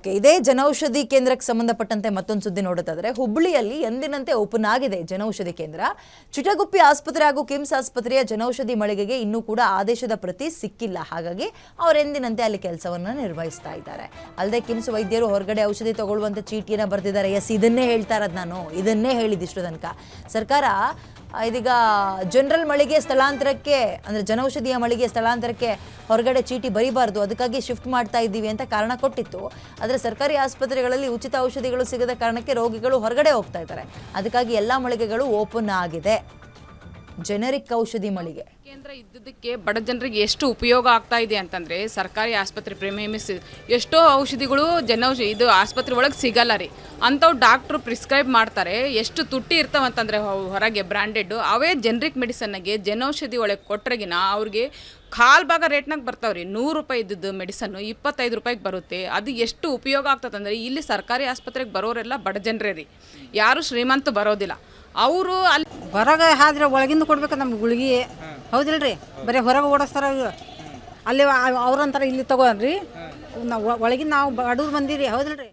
Okay, ಇದೇ ಜನೌಷಧಿ ಕೇಂದ್ರಕ್ಕೆ ಸಂಬಂಧಪಟ್ಟಂತೆ ಮತ್ತೊಂದು ಸುದ್ದಿ ನೋಡೋದಾದ್ರೆ, ಹುಬ್ಬಳ್ಳಿಯಲ್ಲಿ ಎಂದಿನಂತೆ ಓಪನ್ ಆಗಿದೆ ಜನೌಷಧಿ ಕೇಂದ್ರ. ಚಿಟಗುಪ್ಪಿ ಆಸ್ಪತ್ರೆ ಹಾಗೂ ಕಿಮ್ಸ್ ಆಸ್ಪತ್ರೆಯ ಜನೌಷಧಿ ಮಳಿಗೆಗೆ ಇನ್ನೂ ಕೂಡ ಆದೇಶದ ಪ್ರತಿ ಸಿಕ್ಕಿಲ್ಲ. ಹಾಗಾಗಿ ಅವರು ಎಂದಿನಂತೆ ಅಲ್ಲಿ ಕೆಲಸವನ್ನು ನಿರ್ವಹಿಸ್ತಾ ಇದ್ದಾರೆ. ಅಲ್ಲದೆ ಕಿಮ್ಸ್ ವೈದ್ಯರು ಹೊರಗಡೆ ಔಷಧಿ ತಗೊಳ್ಳುವಂತೆ ಚೀಟಿಯನ್ನು ಬರೆದಿದ್ದಾರೆ. ಇದನ್ನೇ ಹೇಳ್ತಾ ಇರೋದು ನಾನು, ಇದನ್ನೇ ಹೇಳಿದಿಷ್ಟು ತನಕ ಸರ್ಕಾರ ಇದೀಗ ಜನರಲ್ ಮಳಿಗೆ ಸ್ಥಳಾಂತರಕ್ಕೆ, ಅಂದರೆ ಜನೌಷಧಿಯ ಮಳಿಗೆ ಸ್ಥಳಾಂತರಕ್ಕೆ ಹೊರಗಡೆ ಚೀಟಿ ಬರೀಬಾರ್ದು, ಅದಕ್ಕಾಗಿ ಶಿಫ್ಟ್ ಮಾಡ್ತಾ ಇದ್ದೀವಿ ಅಂತ ಕಾರಣ ಕೊಟ್ಟಿತ್ತು. ಆದರೆ ಸರ್ಕಾರಿ ಆಸ್ಪತ್ರೆಗಳಲ್ಲಿ ಉಚಿತ ಔಷಧಿಗಳು ಸಿಗದ ಕಾರಣಕ್ಕೆ ರೋಗಿಗಳು ಹೊರಗಡೆ ಹೋಗ್ತಾ ಇದ್ದಾರೆ. ಅದಕ್ಕಾಗಿ ಎಲ್ಲ ಮಳಿಗೆಗಳು ಓಪನ್ ಆಗಿದೆ. ಜೆನೆರಿಕ್ ಔಷಧಿ ಮಳಿಗೆ ಕೇಂದ್ರ ಇದ್ದದಕ್ಕೆ ಬಡ ಜನರಿಗೆ ಎಷ್ಟು ಉಪಯೋಗ ಆಗ್ತಾ ಇದೆ ಅಂತಂದರೆ, ಸರ್ಕಾರಿ ಆಸ್ಪತ್ರೆ ಪ್ರೀಮಿಯಮ್ಸ್ ಎಷ್ಟೋ ಔಷಧಿಗಳು ಇದು ಆಸ್ಪತ್ರೆ ಒಳಗೆ ಸಿಗಲ್ಲ ರೀ. ಅಂಥವು ಡಾಕ್ಟ್ರು ಪ್ರಿಸ್ಕ್ರೈಬ್ ಮಾಡ್ತಾರೆ. ಎಷ್ಟು ತುಟ್ಟಿ ಇರ್ತಾವಂತಂದರೆ ಹೊರಗೆ ಬ್ರ್ಯಾಂಡೆಡ್ ಅವೇ ಜೆನ್ರಿಕ್ ಮೆಡಿಸನ್ಗೆ ಜನೌಷಧಿ ಒಳಗೆ ಕೊಟ್ರಗಿನ ಅವ್ರಿಗೆ ಕಾಲು ಭಾಗ ರೇಟ್ನಾಗ ಬರ್ತಾವ್ರಿ. 100 ರೂಪಾಯಿ ಇದ್ದದ್ದು ಮೆಡಿಸನ್ನು 25 ರೂಪಾಯಿಗೆ ಬರುತ್ತೆ. ಅದು ಎಷ್ಟು ಉಪಯೋಗ ಆಗ್ತದಂದರೆ, ಇಲ್ಲಿ ಸರ್ಕಾರಿ ಆಸ್ಪತ್ರೆಗೆ ಬರೋರೆಲ್ಲ ಬಡ ಜನರೇ ರೀ, ಯಾರು ಶ್ರೀಮಂತ ಬರೋದಿಲ್ಲ. ಅವರು ಅಲ್ಲಿ ಹೊರಗೆ ಆದ್ರೆ ಒಳಗಿಂದ ಕೊಡ್ಬೇಕು ನಮ್ಗೆ ಗುಳಿಗೆ, ಹೌದಿಲ್ರಿ? ಬರೀ ಹೊರಗೆ ಓಡಿಸ್ತಾರ ಅಲ್ಲಿ ಅವ್ರಂತಾರೆ ಇಲ್ಲಿ ತಗೋರಿ. ನಾವು ಒಳಗಿನ ನಾವು ಬಡವ್ರು ಬಂದಿರಿ, ಹೌದಿಲ್ರಿ?